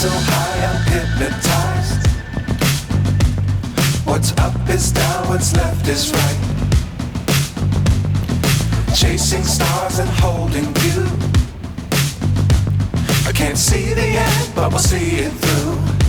so high I'm hypnotized. What's up is down, what's left is right. Chasing stars and holding you. I can't see the end, but we'll see it through.